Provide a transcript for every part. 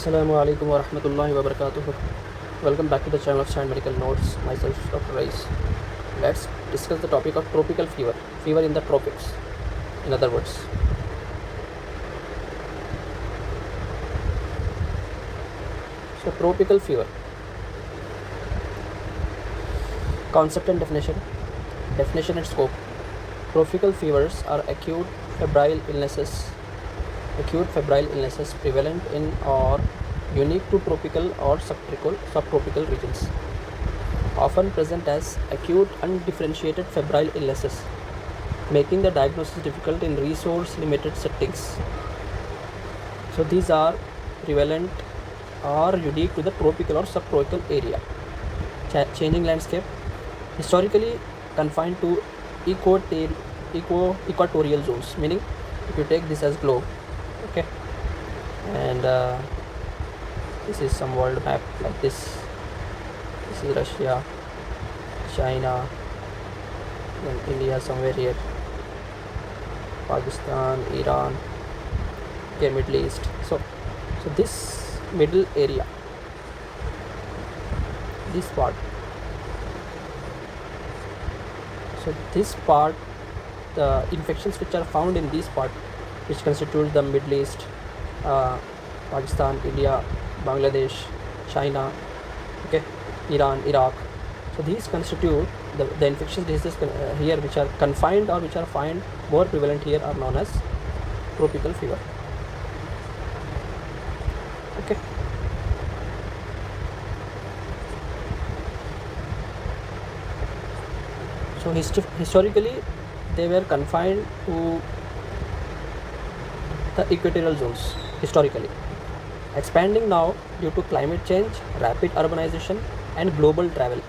Assalamu alaikum wa rahmatullahi wa barakatuh. Welcome back to the channel of Stand Medical Notes. Myself, Dr. Rais. Let's discuss the topic of tropical fever, fever in the tropics, in other words. So, tropical fever. Concept and definition. Definition and scope. Tropical fevers are acute febrile illnesses prevalent in or unique to tropical or subtropical regions, often present as acute undifferentiated febrile illnesses, making the diagnosis difficult in resource limited settings. So these are prevalent or unique to the tropical or subtropical area. Changing landscape, historically confined to equatorial zones, meaning if you take this as globe, okay, and this is some world map like this. This is Russia, China, then India somewhere here, Pakistan, Iran, okay, Middle East. So this middle area, this part. So this part, the infections which are found in this part, which constitutes the Middle East, Pakistan, India, Bangladesh, China, okay, Iran, Iraq. So these constitute the infectious diseases here which are confined or which are found more prevalent here are known as tropical fever. Okay. So historically they were confined to the equatorial zones historically, expanding now due to climate change, rapid urbanization and global travel.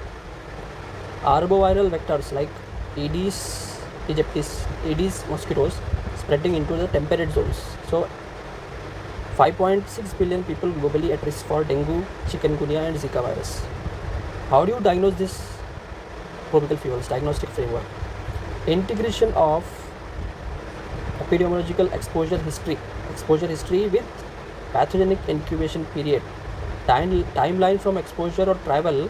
Arboviral vectors like Aedes aegyptis, Aedes mosquitoes spreading into the temperate zones. So 5.6 billion people globally at risk for dengue, chikungunya and Zika virus. How do you diagnose this tropical fevers? Diagnostic framework. Integration of epidemiological exposure history with pathogenic incubation period. Timeline from exposure or travel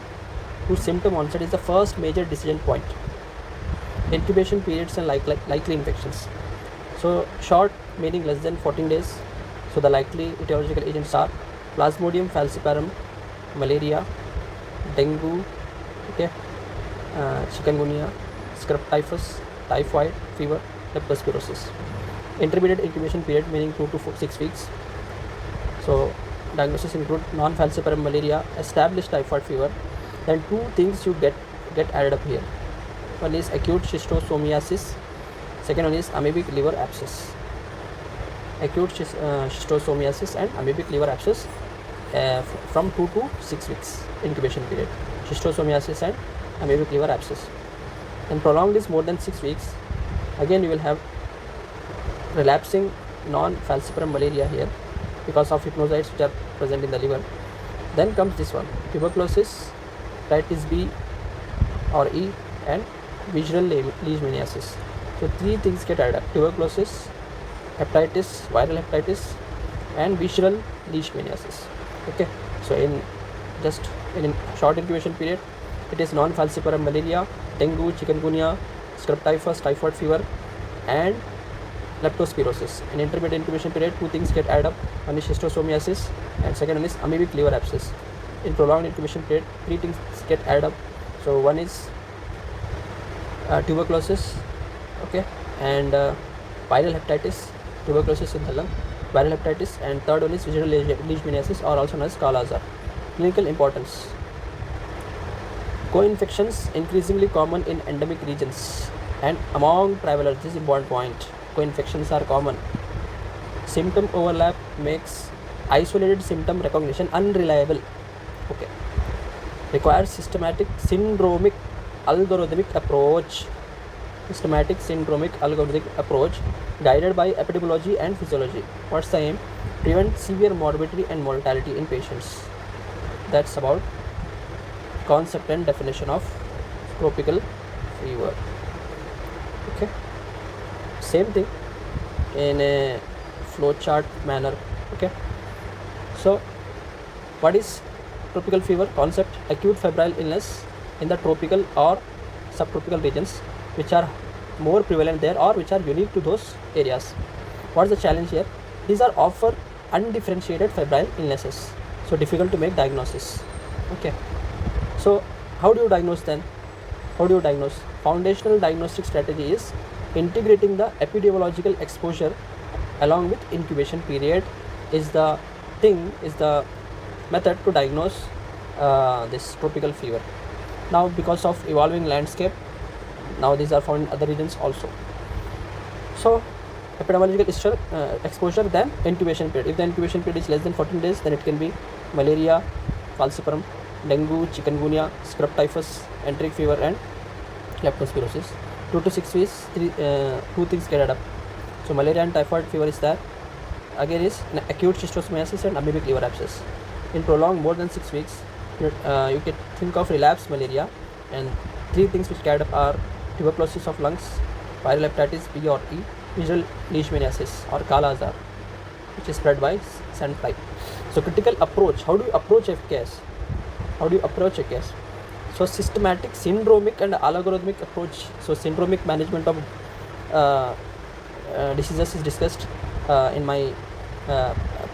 to symptom onset is the first major decision point. Incubation periods and likely infections. So short meaning less than 14 days. So the likely etiological agents are Plasmodium falciparum, malaria, dengue, okay, chikungunya, scrub typhus, typhoid fever, leptospirosis. Intermediate incubation period meaning 2 to 6 weeks. So diagnosis include non-falciparum malaria, established typhoid fever. Then two things you get added up here. One is acute schistosomiasis. Second one is amoebic liver abscess. Acute schistosomiasis and amoebic liver abscess from 2 to 6 weeks incubation period. Schistosomiasis and amoebic liver abscess. And prolonged is more than 6 weeks. Again you will have relapsing non-falciparum malaria here because of hypnocytes which are present in the liver. Then comes this one, tuberculosis, hepatitis B or E and visceral leishmaniasis. So three things get added up: tuberculosis, hepatitis, viral hepatitis and visceral leishmaniasis. Okay, so in short incubation period it is non-falciparum malaria, dengue, chikungunya, scrub typhus, typhoid fever and leptospirosis. In intermediate incubation period two things get added up. One is schistosomiasis and second one is amoebic liver abscess. In prolonged incubation period three things get added up. So one is tuberculosis, okay, and viral hepatitis, tuberculosis in the lung, viral hepatitis, and third one is visceral leishmaniasis or also known as Kala-Azar. Clinical importance. Co-infections increasingly common in endemic regions and among travelers. This is important point. Co-infections are common. Symptom overlap makes isolated symptom recognition unreliable. Okay. Requires systematic syndromic algorithmic approach guided by epidemiology and physiology. What's the aim? Prevent severe morbidity and mortality in patients. That's about concept and definition of tropical fever. Okay, same thing in a flowchart manner. Okay, so What is tropical fever concept? Acute febrile illness in the tropical or subtropical regions, which are more prevalent there or which are unique to those areas. What is the challenge here? These are often undifferentiated febrile illnesses, so difficult to make diagnosis. Okay, so how do you diagnose then? How do you diagnose? Foundational diagnostic strategy is integrating the epidemiological exposure along with incubation period is the method to diagnose this tropical fever. Now, because of evolving landscape, now these are found in other regions also. So epidemiological exposure, then incubation period. If the incubation period is less than 14 days, then it can be malaria, falciparum, dengue, chikungunya, scrub typhus, enteric fever, and leptospirosis. 2 to 6 weeks, two things get added up. So malaria and typhoid fever is there. Again is an acute schistosomiasis and amoebic liver abscess. In prolonged more than 6 weeks, you can think of relapsed malaria, and 3 things which get up are tuberculosis of lungs, viral hepatitis B or E, visual leishmaniasis or Kala Azar, which is spread by sandfly. So critical approach. How do you approach a case? So systematic, syndromic and algorithmic approach. So syndromic management of diseases is discussed in my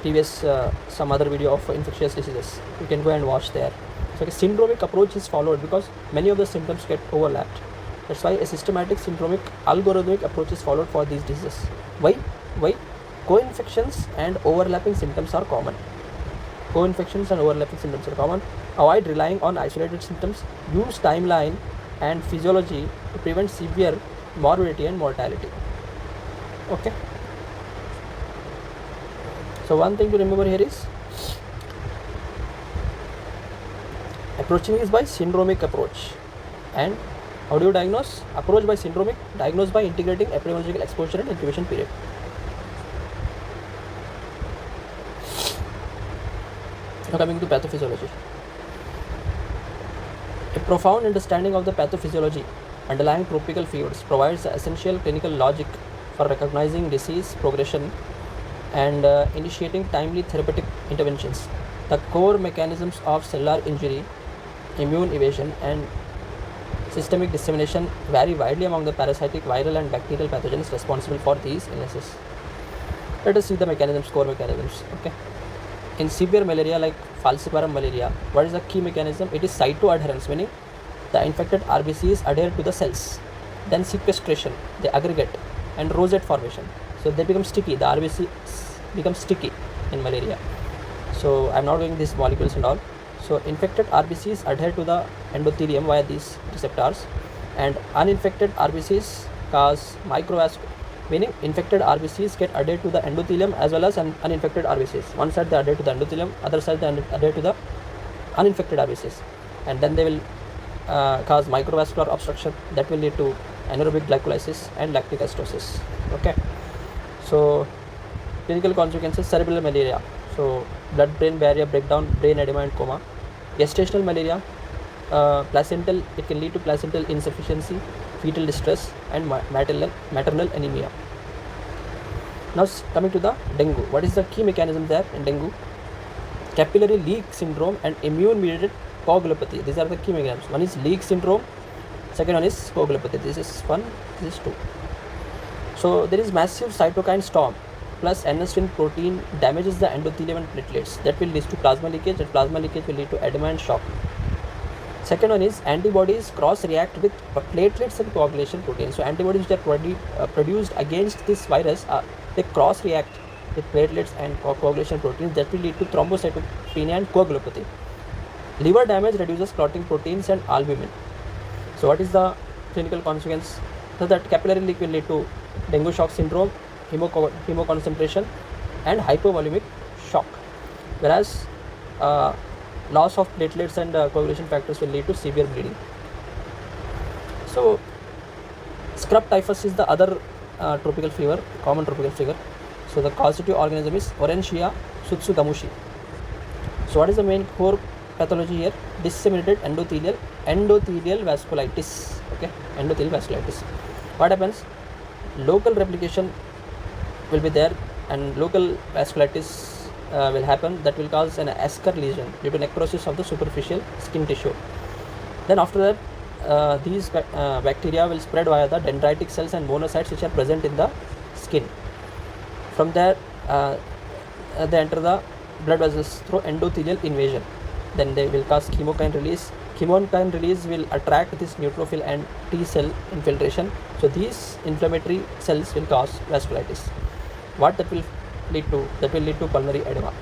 previous some other video of infectious diseases. You can go and watch there. So a syndromic approach is followed because many of the symptoms get overlapped. That's why a systematic, syndromic, algorithmic approach is followed for these diseases. Why? Co-infections and overlapping symptoms are common. Avoid relying on isolated symptoms. Use timeline and physiology to prevent severe morbidity and mortality. Okay. So one thing to remember here is approaching is by syndromic approach. And how do you diagnose? Approach by syndromic, diagnose by integrating epidemiological exposure and incubation period. Now coming to pathophysiology. A profound understanding of the pathophysiology underlying tropical fevers provides the essential clinical logic for recognizing disease progression and initiating timely therapeutic interventions. The core mechanisms of cellular injury, immune evasion, and systemic dissemination vary widely among the parasitic, viral, and bacterial pathogens responsible for these illnesses. Let us see the core mechanisms. Okay. In severe malaria like falciparum malaria, what is the key mechanism? It is cytoadherence, meaning the infected RBCs adhere to the cells. Then sequestration, they aggregate, and rosette formation. So they become sticky. The RBC becomes sticky in malaria. So I'm not doing these molecules and all. So infected RBCs adhere to the endothelium via these receptors, and uninfected RBCs cause microvascular, meaning infected RBCs get adhered to the endothelium as well as uninfected RBCs. One side they adhere to the endothelium, other side they adhere to the uninfected RBCs, and then they will cause microvascular obstruction that will lead to anaerobic glycolysis and lactic acidosis. Okay. So clinical consequences: cerebral malaria, so blood-brain barrier breakdown, brain edema and coma. Gestational malaria, placental, it can lead to placental insufficiency, fetal distress, and maternal anemia. Now coming to the dengue. What is the key mechanism there in dengue? Capillary leak syndrome and immune-mediated coagulopathy. These are the key mechanisms. One is leak syndrome, second one is coagulopathy. This is 1, this is 2. So there is massive cytokine storm plus N-acetylene protein damages the endothelium and platelets. That will lead to plasma leakage, and plasma leakage will lead to edema and shock. Second one is antibodies cross-react with platelets and coagulation proteins. So antibodies which are produced against this virus, they cross-react with platelets and coagulation proteins. That will lead to thrombocytopenia and coagulopathy. Liver damage reduces clotting proteins and albumin. So what is the clinical consequence? So that capillary leak will lead to dengue shock syndrome, hemoconcentration, and hypovolemic shock, whereas loss of platelets and coagulation factors will lead to severe bleeding. So scrub typhus is the other tropical fever, common tropical fever. So the causative organism is Orencia sutsugamushi. So what is the main core pathology here? Disseminated endothelial vasculitis. Okay, endothelial vasculitis. What happens? Local replication will be there, and local vasculitis will happen, that will cause an eschar lesion due to necrosis of the superficial skin tissue. Then after that, these bacteria will spread via the dendritic cells and monocytes which are present in the skin. From there, they enter the blood vessels through endothelial invasion. Then they will cause chemokine release. Chemokine release will attract this neutrophil and T cell infiltration. So these inflammatory cells will cause vasculitis. What that will lead to? That will lead to pulmonary edema,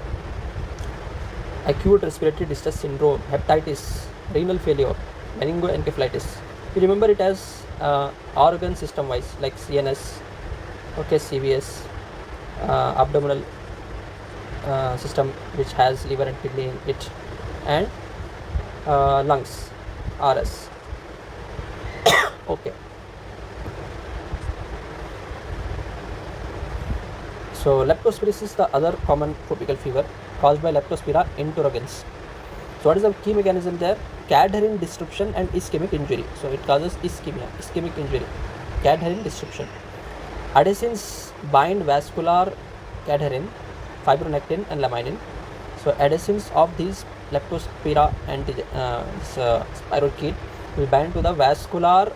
acute respiratory distress syndrome, hepatitis, renal failure, meningoencephalitis. You remember it as organ system wise, like CNS, okay, CVS, abdominal system which has liver and kidney in it, and lungs, RS. Okay. So leptospirosis is the other common tropical fever caused by Leptospira interrogens. So what is the key mechanism there? Cadherin disruption and ischemic injury. So it causes ischemic injury, cadherin disruption. Adhesins bind vascular cadherin, fibronectin and laminin. So adhesins of these Leptospira spirochete will bind to the vascular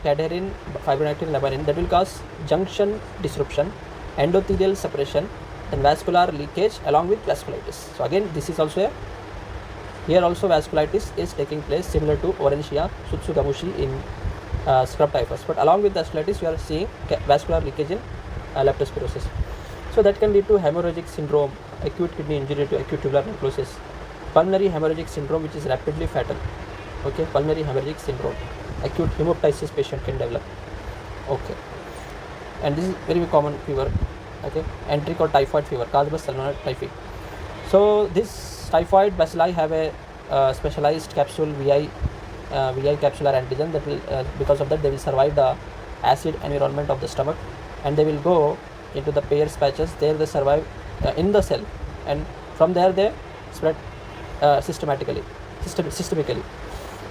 cadherin, fibronectin, laminin. That will cause junction disruption, endothelial suppression, and vascular leakage along with vasculitis. So again, this is also here also vasculitis is taking place, similar to Orencia Sutsugamushi in scrub typhus. But along with vasculitis, we are seeing vascular leakage in leptospirosis. So that can lead to hemorrhagic syndrome, acute kidney injury to acute tubular necrosis, pulmonary hemorrhagic syndrome which is rapidly fatal. Okay, pulmonary hemorrhagic syndrome, acute hemoptysis patient can develop. Okay, and this is very common fever. Okay, enteric or typhoid fever caused by Salmonella typhi. So this typhoid bacilli have a specialized capsule VI capsular antigen that will because of that they will survive the acid environment of the stomach, and they will go into the Peyer's patches. There they survive in the cell, and from there they spread systemically.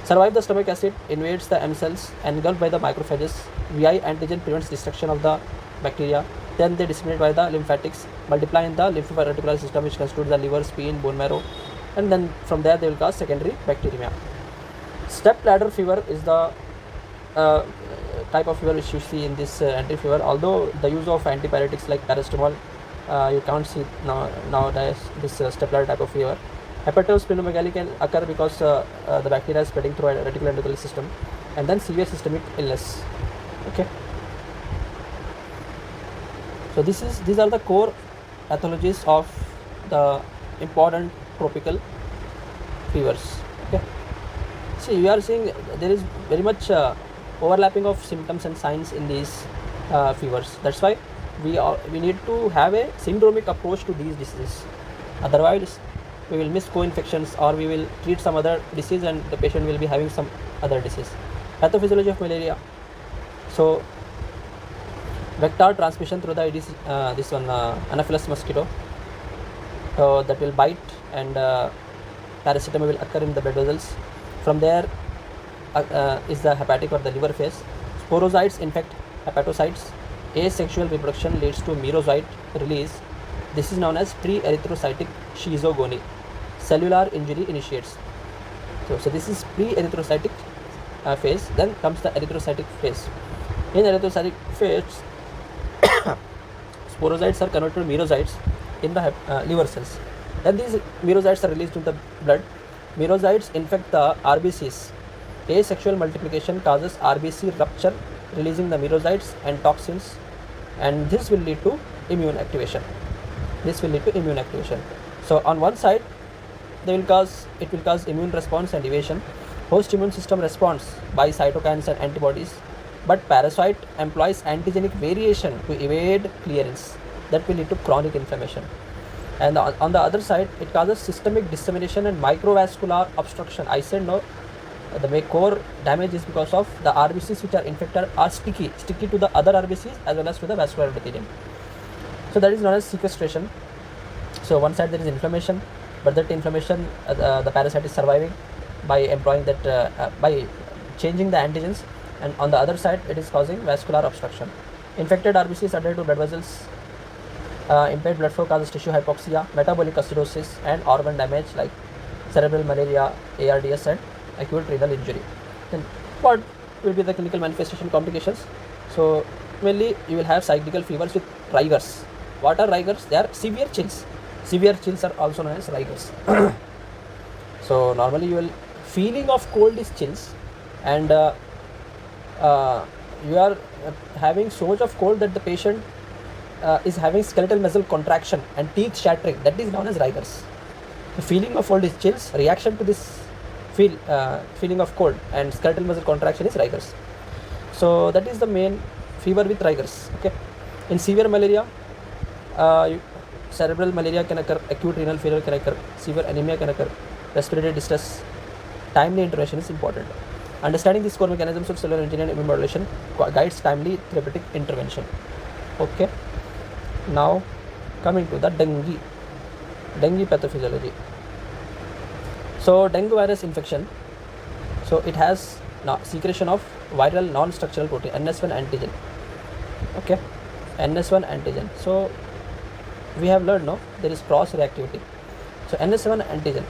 Survive the stomach acid, invades the M cells, engulfed by the macrophages. VI antigen prevents destruction of the bacteria. Then they disseminate by the lymphatics, multiply in the lymphoparticular system which constitutes the liver, spleen, bone marrow, and then from there they will cause secondary bacteremia. Step ladder fever is the type of fever which you see in this enteric fever. Although the use of antipyretics like paracetamol, you can't see nowadays this step ladder type of fever. Hepatosplenomegaly can occur because the bacteria is spreading through a reticular endothelial system, and then severe systemic illness. Okay. So these are the core pathologies of the important tropical fevers. Okay. See, we are seeing there is very much overlapping of symptoms and signs in these fevers. That's why we need to have a syndromic approach to these diseases. Otherwise, we will miss co-infections, or we will treat some other disease and the patient will be having some other disease. Pathophysiology of malaria. So vector transmission through the Anopheles mosquito. So that will bite, and paracetamol will occur in the blood vessels. From there is the hepatic or the liver phase. Sporozoites infect hepatocytes. Asexual reproduction leads to merozoite release. This is known as pre-erythrocytic schizogony. Cellular injury initiates. So this is pre-erythrocytic phase. Then comes the erythrocytic phase. In erythrocytic phase, sporozoites are converted to merozoites in the liver cells. Then these merozoites are released to the blood. Merozoites infect the RBCs. Asexual multiplication causes RBC rupture, releasing the merozoites and toxins, and this will lead to immune activation. So on one side, it will cause immune response and evasion. Host immune system responds by cytokines and antibodies, but parasite employs antigenic variation to evade clearance. That will lead to chronic inflammation. And on the other side, it causes systemic dissemination and microvascular obstruction. I said no, the core damage is because of the RBCs which are infected are sticky to the other RBCs as well as to the vascular endothelium. So that is known as sequestration. So one side there is inflammation, but that inflammation the parasite is surviving by employing that by changing the antigens, and on the other side it is causing vascular obstruction. Infected RBCs adhere to blood vessels Impaired blood flow causes tissue hypoxia, metabolic acidosis, and organ damage like cerebral malaria, ARDS, and acute renal injury. Then, what will be the clinical manifestation complications? So, mainly you will have cyclical fevers with rigors. What are rigors? They are severe chills. Severe chills are also known as rigors. So, normally you will feeling of cold is chills, and you are having so much of cold that the patient is having skeletal muscle contraction and teeth shattering. That is known as rigors. The feeling of cold is chills. Reaction to this feeling of cold and skeletal muscle contraction is rigors. So that is the main fever with rigors. Okay. In severe malaria, cerebral malaria can occur, acute renal failure can occur, severe anemia can occur, respiratory distress. Timely intervention is important. Understanding these core mechanisms of cellular engineering and immune modulation guides timely therapeutic intervention. Okay. Now coming to the dengue pathophysiology. So dengue virus infection, so it has secretion of viral non-structural protein NS1 antigen. Okay, NS1 antigen. So we have learned now there is cross reactivity. So NS1 antigen.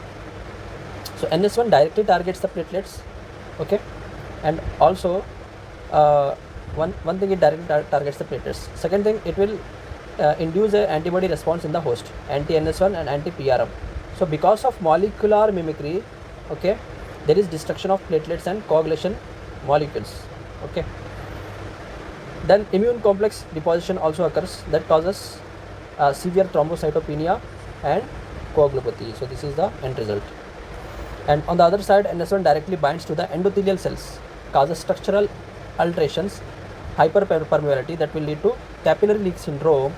So NS1 directly targets the platelets. Okay, and also one thing, it directly targets the platelets. Second thing, it will induce an antibody response in the host, anti-NS1 and anti-PRM. So because of molecular mimicry, okay, there is destruction of platelets and coagulation molecules. Okay, then immune complex deposition also occurs that causes severe thrombocytopenia and coagulopathy. So this is the end result. And on the other side, NS1 directly binds to the endothelial cells, causes structural alterations, hyperpermeability that will lead to capillary leak syndrome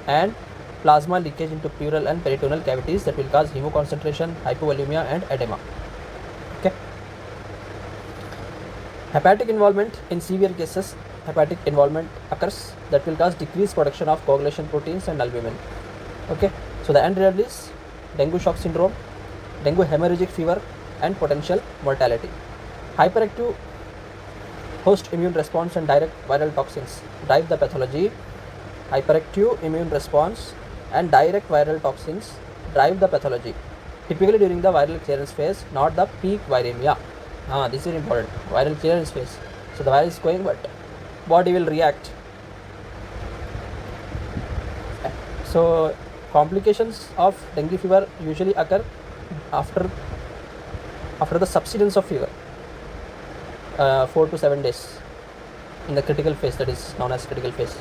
and plasma leakage into pleural and peritoneal cavities that will cause hemoconcentration, hypovolemia and edema. Okay. Hepatic involvement, in severe cases, hepatic involvement occurs that will cause decreased production of coagulation proteins and albumin. Okay. So the end result is dengue shock syndrome, dengue hemorrhagic fever and potential mortality. Hyperactive host immune response and direct viral toxins drive the pathology. Hyperactive immune response and direct viral toxins drive the pathology, typically during the viral clearance phase, not the peak viremia. This is important. Viral clearance phase. So the virus is going, but body will react. So complications of dengue fever usually occur after the subsidence of fever, 4 to 7 days in the critical phase, that is known as critical phase.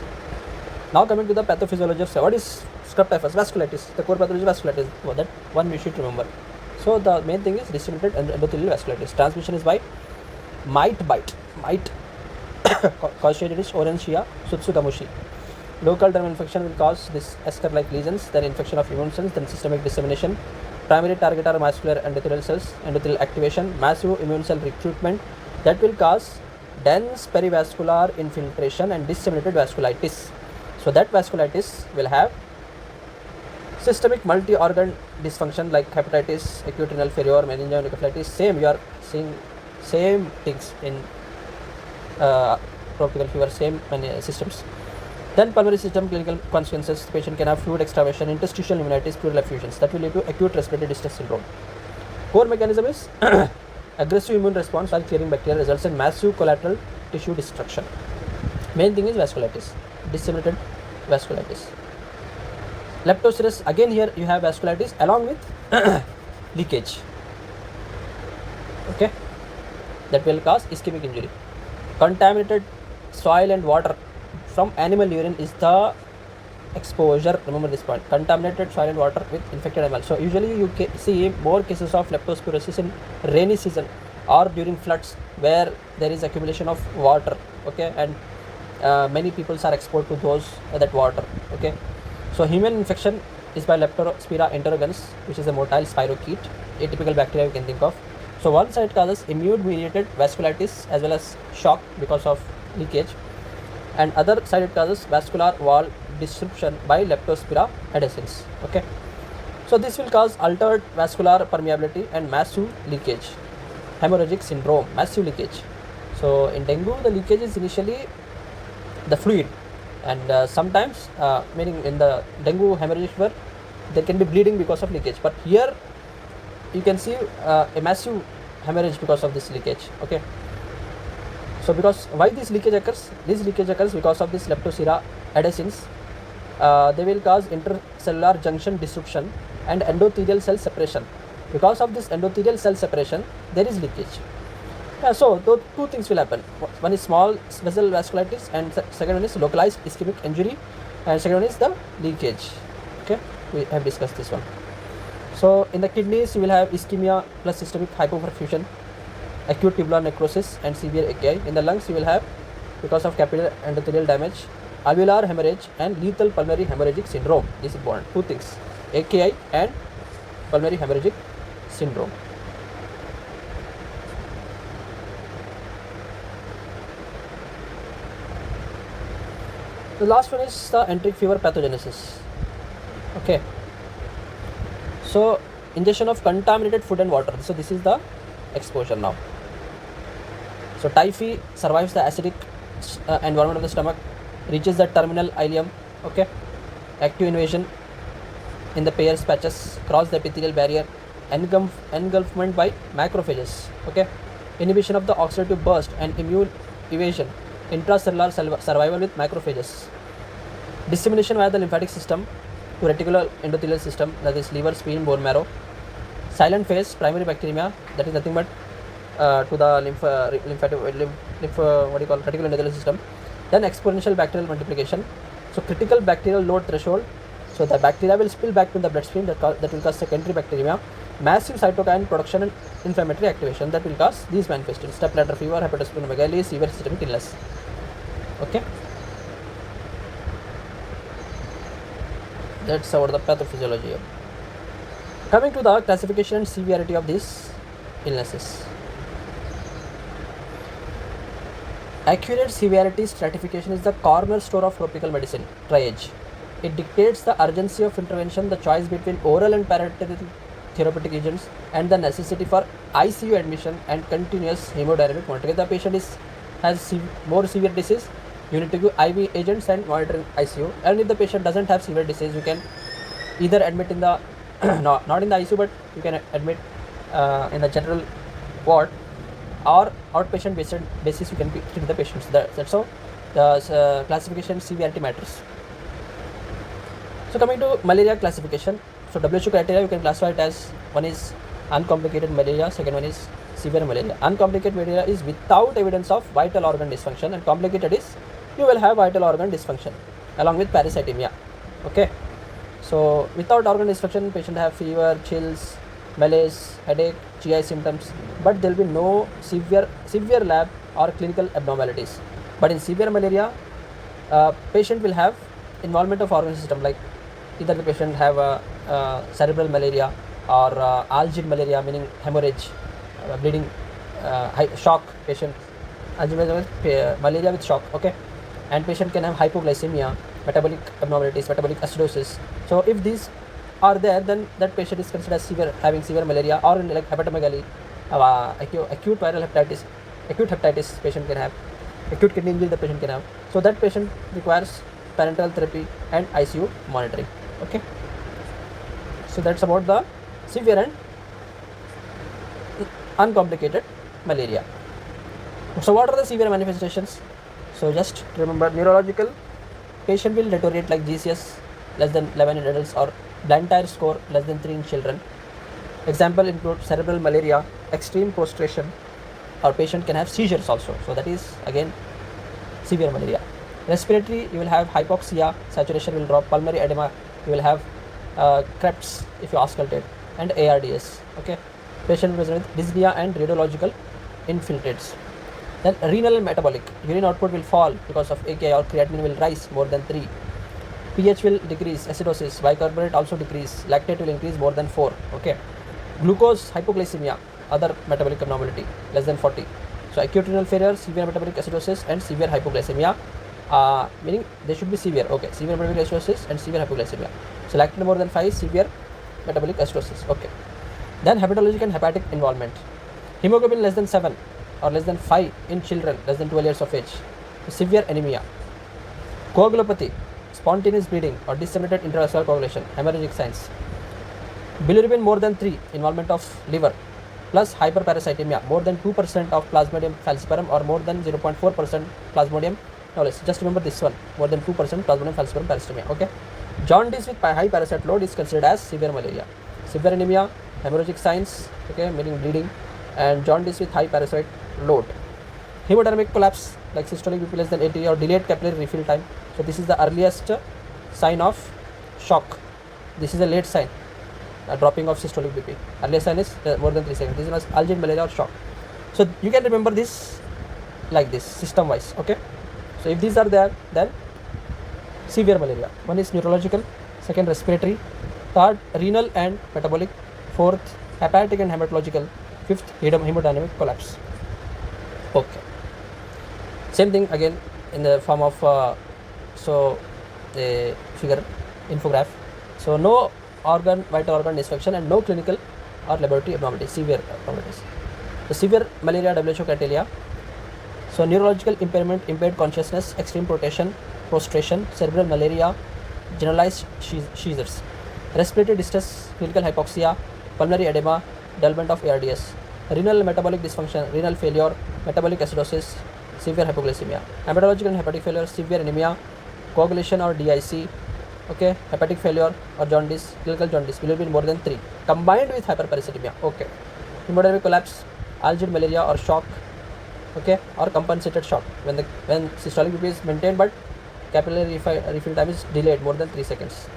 Now coming to the pathophysiology of what is scrub typhus? Vasculitis. The core pathology is vasculitis. That one we should remember. So the main thing is disseminated endothelial vasculitis. Transmission is by mite bite. Mite Caustitis orangia sutsugamushi. Local dermal infection will cause this eschar-like lesions, then infection of immune cells, then systemic dissemination. Primary target are muscular endothelial cells, endothelial activation, massive immune cell recruitment that will cause dense perivascular infiltration and disseminated vasculitis. So that vasculitis will have systemic multi-organ dysfunction like hepatitis, acute renal failure, meningoencephalitis. Same, you are seeing same things in tropical fever, same systems. Then pulmonary system clinical consequences: the patient can have fluid extravasation, interstitial pneumonitis, pleural effusions that will lead to acute respiratory distress syndrome. Core mechanism is aggressive immune response while clearing bacteria results in massive collateral tissue destruction. Main thing is vasculitis, disseminated vasculitis. Leptospirosis, again here you have vasculitis along with leakage. Okay, that will cause ischemic injury. Contaminated soil and water from animal urine is the exposure. Remember this point: contaminated soil and water with infected animals. So usually you see more cases of leptospirosis in rainy season or during floods where there is accumulation of water. Okay, and many people are exposed to that water. Okay, so human infection is by Leptospira interrogans, which is a motile spirochete, atypical bacteria you can think of. So one side causes immune mediated vasculitis as well as shock because of leakage, and other side it causes vascular wall disruption by Leptospira adhescens. Okay, so this will cause altered vascular permeability and massive leakage. Hemorrhagic syndrome, massive leakage. So in dengue the leakage is initially the fluid, and sometimes meaning in the dengue hemorrhagic fever there can be bleeding because of leakage, but here you can see a massive hemorrhage because of this leakage. Okay, so because why this leakage occurs? This leakage occurs because of this leptospira adhesins. They will cause intercellular junction disruption and endothelial cell separation. Because of this endothelial cell separation, there is leakage. So those two things will happen. One is small vessel vasculitis, and second one is localized ischemic injury, and second one is the leakage. Okay, we have discussed this one. So in the kidneys, you will have ischemia plus systemic hypoperfusion, acute tubular necrosis, and severe AKI. In the lungs, you will have, because of capillary endothelial damage, alveolar hemorrhage and lethal pulmonary hemorrhagic syndrome. This is important. Two things: AKI and pulmonary hemorrhagic syndrome. The last one is the enteric fever pathogenesis. Okay, so ingestion of contaminated food and water. So this is the exposure now. So typhi survives the acidic environment of the stomach, reaches the terminal ileum. Okay, active invasion in the Peyer's patches, cross the epithelial barrier, engulfment by macrophages. Okay, inhibition of the oxidative burst and immune evasion, intracellular survival with macrophages, dissemination via the lymphatic system to reticular endothelial system, that is liver, spleen, bone marrow. Silent phase, primary bacteremia, that is nothing but to the reticular endothelial system. Then exponential bacterial multiplication. So critical bacterial load threshold. So the bacteria will spill back to the bloodstream, that will cause secondary bacteremia. Massive cytokine production and inflammatory activation, that will cause these manifestations: step-ladder fever, hepatosplenomegaly, severe systemic illness. Okay, that's about the pathophysiology. Coming to the classification and severity of these illnesses. Accurate severity stratification is the cornerstone of tropical medicine triage. It dictates the urgency of intervention, the choice between oral and parenteral therapeutic agents, and the necessity for ICU admission and continuous hemodynamic monitoring. If the patient has more severe disease, you need to give IV agents and monitor in ICU. And if the patient doesn't have severe disease, you can either admit in the not in the ICU, but you can admit in the general ward, or outpatient basis you can treat the patients. That's how the classification severity matters. So coming to malaria classification, so WHO criteria you can classify it as: one is uncomplicated malaria, second one is severe malaria. Uncomplicated malaria is without evidence of vital organ dysfunction, and complicated is you will have vital organ dysfunction along with parasitemia. Okay, so without organ dysfunction, patient have fever, chills, malaise, headache, GI symptoms, but there will be no severe lab or clinical abnormalities. But in severe malaria, patient will have involvement of organ system, like either the patient have cerebral malaria or algid malaria, meaning hemorrhage, bleeding, shock patient, malaria with shock. Okay, and patient can have hypoglycemia, metabolic abnormalities, metabolic acidosis. So if these are there, then that patient is considered as having severe malaria, or like hepatomegaly, acute viral hepatitis, acute hepatitis patient can have, acute kidney injury the patient can have. So that patient requires parenteral therapy and ICU monitoring. Okay, so that's about the severe and uncomplicated malaria. So what are the severe manifestations? So just remember, neurological, patient will deteriorate like GCS less than 11 in adults, or Blantyre score less than 3 in children. Example include cerebral malaria, extreme prostration, or patient can have seizures also. So that is again severe malaria. Respiratory, you will have hypoxia, saturation will drop, pulmonary edema, you will have Krebs if you auscultate, and ARDS. Okay, patient will present with dyspnea and radiological infiltrates. Then renal and metabolic, urine output will fall because of AKI, or creatinine will rise more than 3. pH will decrease, acidosis, bicarbonate also decrease, lactate will increase more than 4. Okay, glucose hypoglycemia, other metabolic abnormality less than 40. So acute renal failure, severe metabolic acidosis, and severe hypoglycemia, meaning they should be severe. Okay, severe metabolic acidosis and severe hypoglycemia. So lactate more than 5, severe metabolic acidosis. Okay, then hepatologic and hepatic involvement, hemoglobin less than 7 or less than 5 in children less than 12 years of age, severe anemia. Coagulopathy, spontaneous bleeding or disseminated intravascular coagulation, hemorrhagic signs. Bilirubin more than 3, involvement of liver, plus hyperparasitemia, more than 2% of Plasmodium falciparum or more than 0.4% Plasmodium knowledge. Just remember this one, more than 2% Plasmodium falciparum parasitemia. Okay. Jaundice with high parasite load is considered as severe malaria. Severe anemia, hemorrhagic signs, okay, meaning bleeding, and jaundice with high parasite load. Hemodynamic collapse like systolic BP less than 80 or delayed capillary refill time. So this is the earliest sign of shock. This is a late sign, dropping of systolic BP. Earliest sign is more than 3 seconds. This is known as algid malaria or shock. So you can remember this like this, system wise. Okay. So if these are there, then severe malaria. One is neurological, second respiratory, third renal and metabolic, fourth hepatic and hematological, fifth hemodynamic collapse. Okay. Same thing again in the form of a figure, infograph. So no vital organ dysfunction and no clinical or laboratory abnormalities, severe abnormalities. The severe malaria WHO criteria. So neurological impairment, impaired consciousness, extreme prostration, cerebral malaria, generalized seizures, respiratory distress, clinical hypoxia, pulmonary edema, development of ARDS, renal metabolic dysfunction, renal failure, metabolic acidosis, severe hypoglycemia, hematological and hepatic failure, severe anemia, coagulation or DIC, okay, hepatic failure or jaundice, clinical jaundice, bilirubin more than 3, combined with hyperparasitemia, okay, hemodynamic collapse, algid malaria or shock, okay, or compensated shock when systolic BP is maintained but capillary refill time is delayed more than 3 seconds.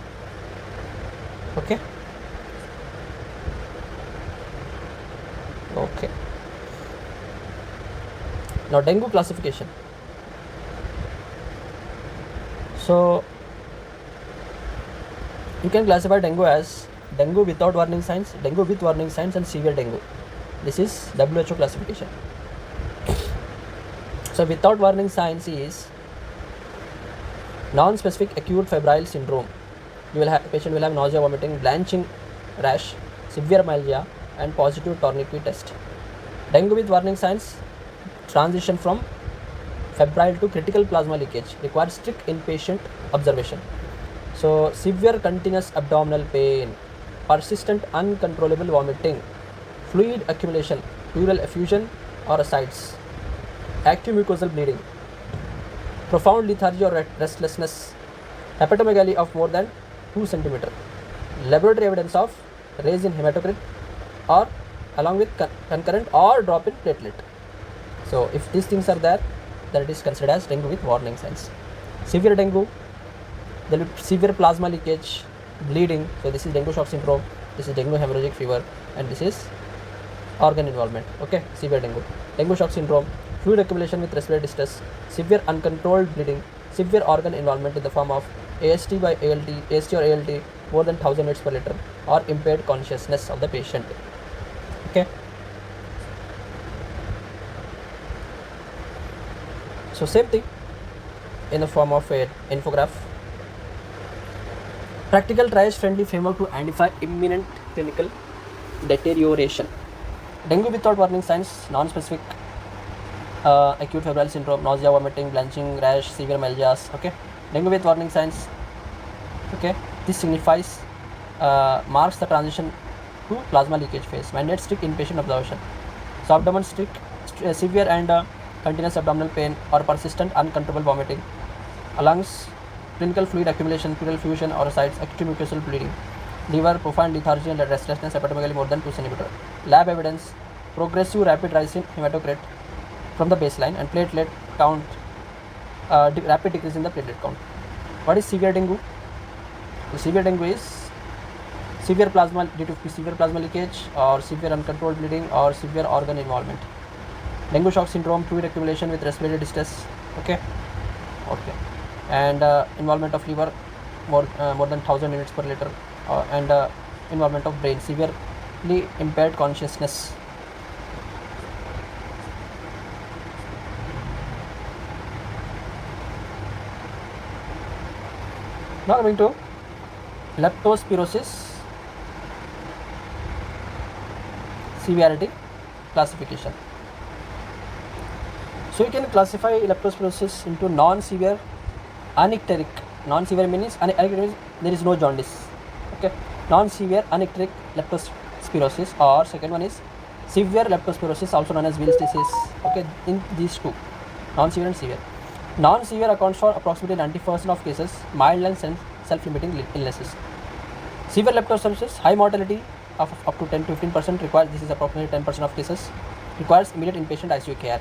Okay. Okay. Now dengue classification. So you can classify dengue as dengue without warning signs, dengue with warning signs, and severe dengue. This is WHO classification. So without warning signs is non-specific acute febrile syndrome. Patient will have nausea, vomiting, blanching, rash, severe myalgia, and positive tourniquet test. Dengue with warning signs, transition from febrile to critical plasma leakage, requires strict inpatient observation. So severe continuous abdominal pain, persistent uncontrollable vomiting, fluid accumulation, pleural effusion or ascites, active mucosal bleeding, profound lethargy or restlessness, hepatomegaly of more than 2 cm, laboratory evidence of raise in hematocrit or along with concurrent or drop in platelet. So if these things are there, then it is considered as dengue with warning signs. Severe dengue, there will be severe plasma leakage, bleeding. So this is dengue shock syndrome, this is dengue hemorrhagic fever, and this is organ involvement. Okay, severe dengue shock syndrome, fluid accumulation with respiratory distress, severe uncontrolled bleeding, severe organ involvement in the form of AST or ALT more than 1000 units per liter, or impaired consciousness of the patient. Okay. So same thing in the form of an infograph. Practical triage friendly framework to identify imminent clinical deterioration. Dengue without warning signs, non-specific acute febrile syndrome, nausea, vomiting, blanching, rash, severe myalgias. Okay. Dengue with warning signs. Okay. This signifies marks the transition to plasma leakage phase. Mandate strict inpatient observation. So abdomen severe and continuous abdominal pain or persistent uncontrollable vomiting, lungs, clinical fluid accumulation, pleural effusion or ascites, acute mucosal bleeding, liver, profound lethargy and restlessness, hepatomegaly more than 2 cm. Lab evidence, progressive rapid rise in hematocrit from the baseline and platelet count, rapid decrease in the platelet count. What is severe dengue? So severe dengue is severe plasma due to severe plasma leakage or severe uncontrolled bleeding or severe organ involvement. Dengue shock syndrome, fluid accumulation with respiratory distress. Okay. And involvement of liver more than 1000 units per liter, and involvement of brain, severely impaired consciousness. Now coming to leptospirosis severity classification. So you can classify leptospirosis into non-severe Anicteric. Non-severe means anicteric means there is no jaundice. Okay. Non-severe anicteric leptospirosis, or second one is severe leptospirosis, also known as Wills disease. Okay, in these two, non-severe and severe. Non-severe accounts for approximately 90% of cases, mild and self-limiting illnesses. Severe leptospirosis, high mortality of up to 10 to 15% requires. This is approximately 10% of cases requires immediate inpatient ICU care.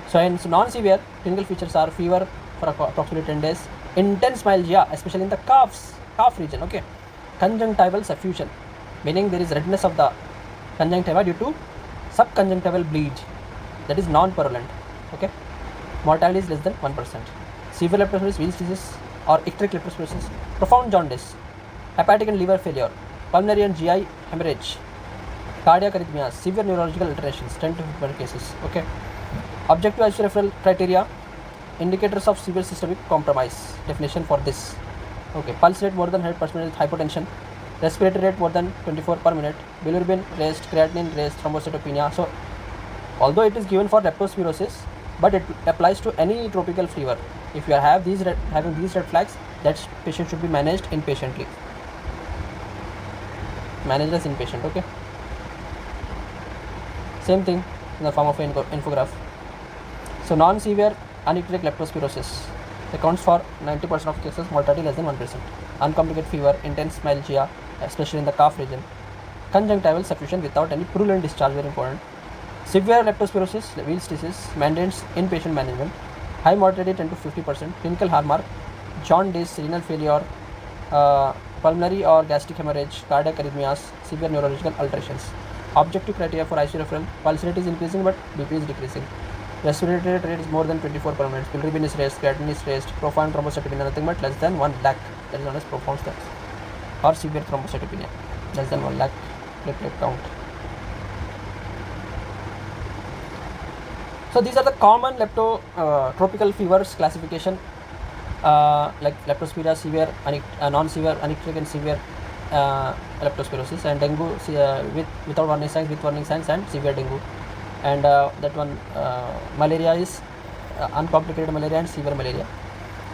So in non-severe, clinical features are fever for approximately 10 days, intense myalgia, especially in the calf region. Okay, conjunctival suffusion, meaning there is redness of the conjunctiva due to subconjunctival bleed, that is non-purulent. Okay, mortality is less than 1%. Severe leptospirosis, Wills disease or icteric leptospirosis, profound jaundice, hepatic and liver failure, pulmonary and GI hemorrhage, cardiac arrhythmias, severe neurological alterations, 10 to 15 cases. Okay, objective ICU referral criteria, indicators of severe systemic compromise, definition for this. Okay, pulse rate more than 100% with hypotension, respiratory rate more than 24 per minute, bilirubin raised, creatinine raised, thrombocytopenia. So although it is given for leptospirosis, but it applies to any tropical fever. If you have having these red flags, that patient should be managed inpatiently. Managed as inpatient. Okay. Same thing in the form of an infograph. So non-severe anicteric leptospirosis accounts for 90% of cases, mortality less than 1%. Uncomplicated fever, intense myalgia, especially in the calf region. Conjunctival suffusion without any purulent discharge, very important. Severe leptospirosis, Wills disease, mandates inpatient management. High mortality 10 to 50%. Clinical hallmark, jaundice, renal failure, pulmonary or gastric hemorrhage, cardiac arrhythmias, severe neurological alterations. Objective criteria for ICU referral, pulse rate is increasing but BP is decreasing. Respiratory rate is more than 24 per minute. Bilirubin is raised, creatinine is raised, profound thrombocytopenia, nothing but less than 1 lakh. That is known as profound stats. Or severe thrombocytopenia, less than 1 lakh platelet count. So these are the common tropical fevers classification, like leptospirosis, severe, non-severe, anicteric and severe leptospirosis, and dengue without warning signs, with warning signs, and severe dengue. And that one, malaria is uncomplicated malaria and severe malaria.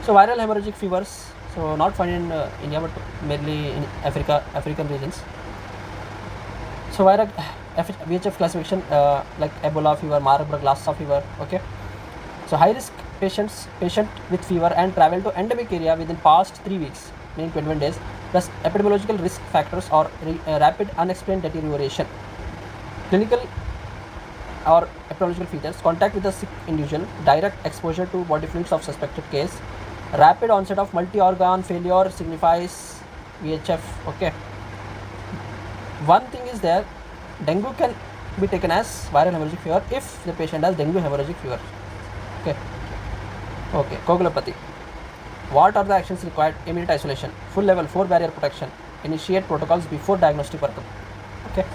So viral hemorrhagic fevers, so not found in India but mainly in African regions. So viral VHF classification, like Ebola fever, Marburg, Lassa fever. Okay, so high risk patient with fever and travel to endemic area within past 3 weeks, meaning 21 days, plus epidemiological risk factors or rapid unexplained deterioration. Clinical or epidemiological features, contact with the sick individual, direct exposure to body fluids of suspected case, rapid onset of multi-organ failure signifies VHF. Okay, one thing is there, dengue can be taken as viral hemorrhagic fever if the patient has dengue hemorrhagic fever. Okay, coagulopathy. What are the actions required? Immediate isolation, full level 4 barrier protection, initiate protocols before diagnostic workup. Okay,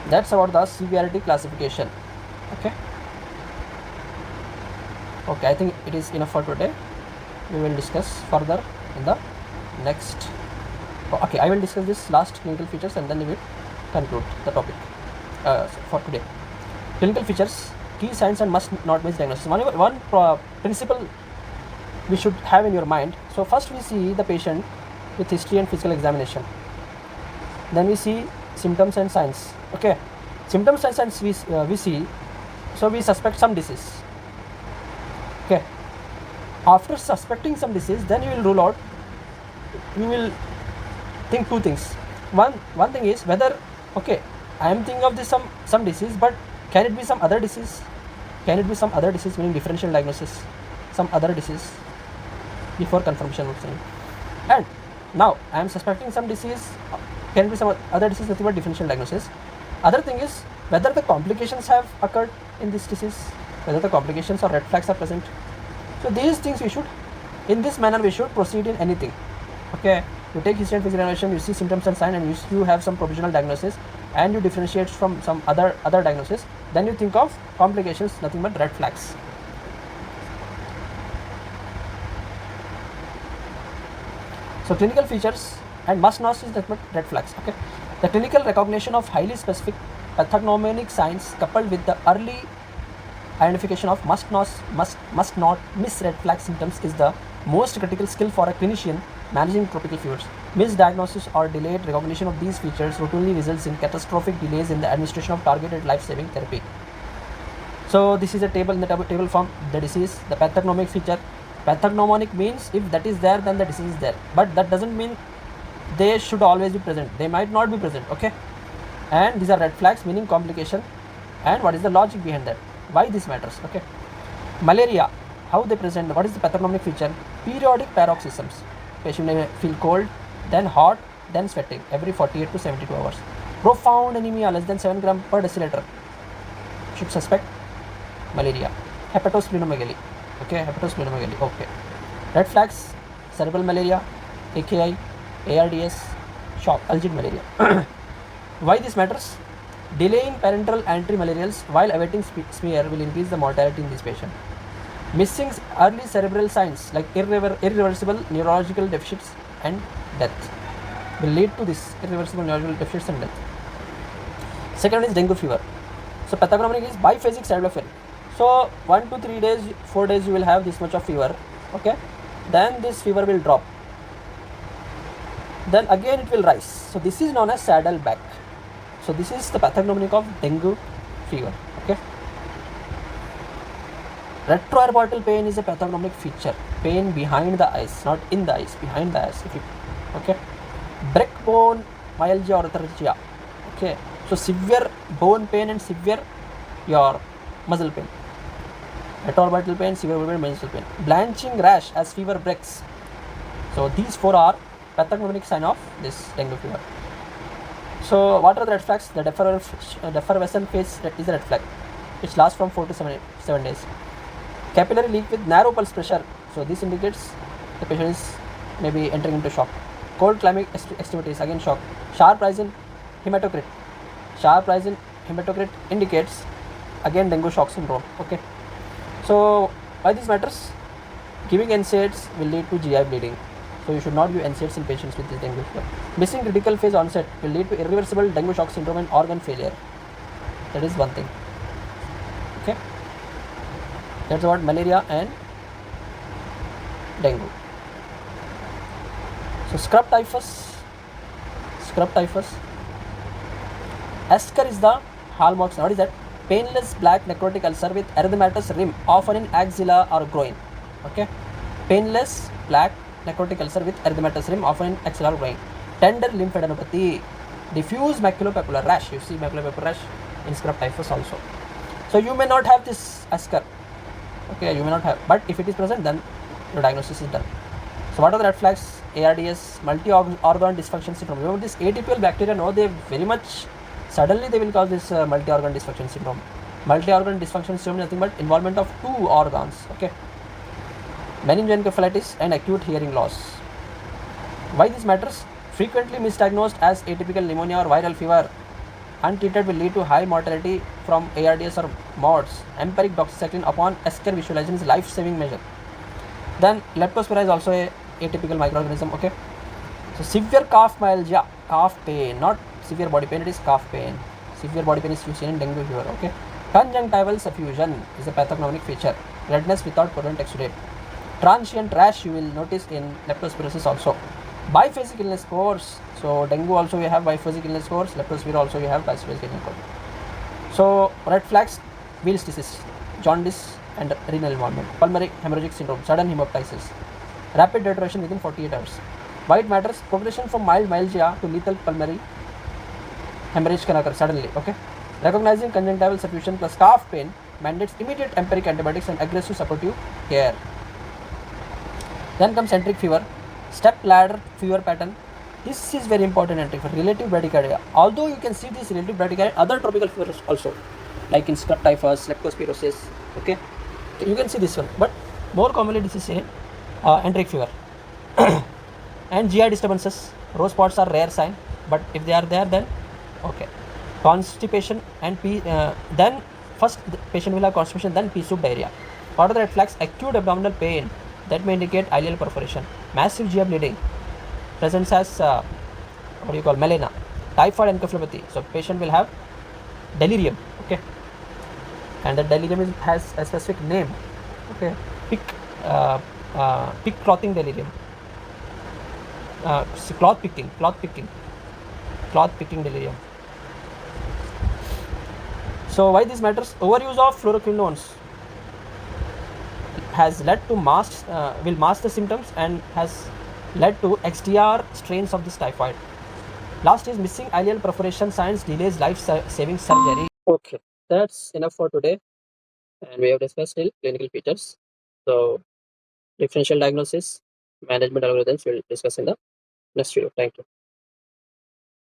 that's about the severity classification. Okay, I think it is enough for today. We will discuss further in the next. Okay, I will discuss this last clinical features and then we will conclude the topic for today. Clinical features, key signs and must not miss diagnosis. One principle we should have in your mind. So first we see the patient with history and physical examination. Then we see symptoms and signs. Okay, symptoms and signs we see. So we suspect some disease. Okay, after suspecting some disease, then you will rule out. You will think two things. One thing is whether, okay, I am thinking of this some disease, but can it be some other disease? Can it be some other disease, meaning differential diagnosis, some other disease before confirmation of saying. And now I am suspecting some disease, can it be some other disease, nothing but differential diagnosis. Other thing is whether the complications have occurred in this disease, whether the complications or red flags are present. So these things we should, in this manner we should proceed in anything. Okay, you take history and physical examination, you see symptoms and signs, and you have some provisional diagnosis, and you differentiate from some other diagnosis. Then you think of complications, nothing but red flags. So clinical features and must not is nothing but red flags. Okay, the clinical recognition of highly specific pathognomonic signs coupled with the early Identification of must not miss red flag symptoms is the most critical skill for a clinician managing tropical fevers. Misdiagnosis or delayed recognition of these features routinely results in catastrophic delays in the administration of targeted life-saving therapy. So this is a table in the table form. The disease, the pathognomic feature. Pathognomonic means if that is there, then the disease is there. But that doesn't mean they should always be present. They might not be present. Okay. And these are red flags, meaning complication. And what is the logic behind that? Why this matters? Okay. Malaria, how they present? What is the pathognomic feature? Periodic paroxysms. Patient may feel cold, then hot, then sweating every 48 to 72 hours. Profound anemia less than 7 gram per deciliter. Should suspect malaria. Hepatosplenomegaly. Okay, hepatosplenomegaly. Okay. Red flags: cerebral malaria, AKI, ARDS, shock, algid malaria. Why this matters? Delaying parenteral antimalarials while awaiting smear will increase the mortality in this patient. Missing early cerebral signs like irreversible neurological deficits and death will lead to this irreversible neurological deficits and death. Second is dengue fever. So pathognomonic is biphasic cytopenia. So 1 to 3 days, 4 days you will have this much of fever. Okay, then this fever will drop. Then again it will rise. So this is known as saddle back. So this is the pathognomonic of dengue fever. Okay. Retroarboreal pain is a pathognomonic feature. Pain behind the eyes, not in the eyes, behind the eyes. Okay. Breakbone myalgia or arthralgia. Okay. So severe bone pain and severe your muscle pain. Retroarboreal pain, severe bone pain, muscle pain. Blanching rash as fever breaks. So these 4 are pathognomonic sign of this dengue fever. So what are the red flags? The defervescent phase is a red flag, which lasts from 4 to 7 days. Capillary leak with narrow pulse pressure. So this indicates the patient is maybe entering into shock. Cold climate extremities, again shock. Sharp rise in hematocrit. Sharp rise in hematocrit indicates again dengue shock syndrome. Okay. So why this matters? Giving NSAIDs will lead to GI bleeding. So you should not give NSAIDs in patients with this dengue fever. Missing critical phase onset will lead to irreversible dengue shock syndrome and organ failure. That is one thing. Okay. That's about malaria and dengue. So scrub typhus. Eschar is the hallmark. What is that? Painless black necrotic ulcer with erythematous rim, often in axilla or groin. Okay. Painless black necrotic ulcer with erythematous rim, often in axilla or groin. Tender lymphadenopathy. Diffuse maculopapular rash. You see maculopapular rash in scrub typhus also. So you may not have this eschar. Okay, you may not have, but if it is present, then your diagnosis is done. So what are the red flags? ARDS, multi-organ dysfunction syndrome. Remember this atypical bacteria, no, they very much suddenly they will cause this multi-organ dysfunction syndrome. Multi-organ dysfunction syndrome is nothing but involvement of 2 organs. Okay. Meningoencephalitis and acute hearing loss. Why this matters? Frequently misdiagnosed as atypical pneumonia or viral fever, untreated will lead to high mortality from ARDS or MODS. Empiric doxycycline upon eschar visualization is life-saving measure. Then leptospirosis is also a atypical microorganism. Okay. So severe cough myalgia, cough pain, not severe body pain, it is cough pain. Severe body pain is seen in dengue fever. Okay. Conjunctival suffusion is a pathognomonic feature. Redness without purulent exudate. Transient rash you will notice in leptospirosis also. Biphasic illness course. So dengue also we have biphasic illness course. Leptospirosis also we have biphasic illness course. So red flags: Weil's disease, jaundice and renal involvement, pulmonary hemorrhagic syndrome, sudden hemoptysis, rapid deterioration within 48 hours. Why it matters? Progression from mild myalgia to lethal pulmonary hemorrhage can occur suddenly. Okay. Recognizing conjunctival suffusion plus cough pain mandates immediate empiric antibiotics and aggressive supportive care. Then comes enteric fever, step ladder fever pattern. This is very important enteric fever, relative bradycardia. Although you can see this relative bradycardia, other tropical fevers also, like in scrub typhus, leptospirosis. Okay, you can see this one, but more commonly this is a enteric fever. And GI disturbances, rose spots are rare sign, but if they are there, then okay. Constipation and then first the patient will have constipation, then pea soup diarrhea. What are the red flags? Acute abdominal pain that may indicate ileal perforation, massive GI bleeding, presence as melena, typhoid encephalopathy. So patient will have delirium. Okay. and the delirium has a specific name. Okay, pick pick clothing delirium, cloth picking delirium. So why this matters? Overuse of fluoroquinones has led to will mask the symptoms and has led to XDR strains of this typhoid. Last is missing ileal perforation signs delays life-saving surgery. Okay, that's enough for today, and we have discussed still clinical features. So differential diagnosis, management algorithms we'll discuss in the next video. Thank you.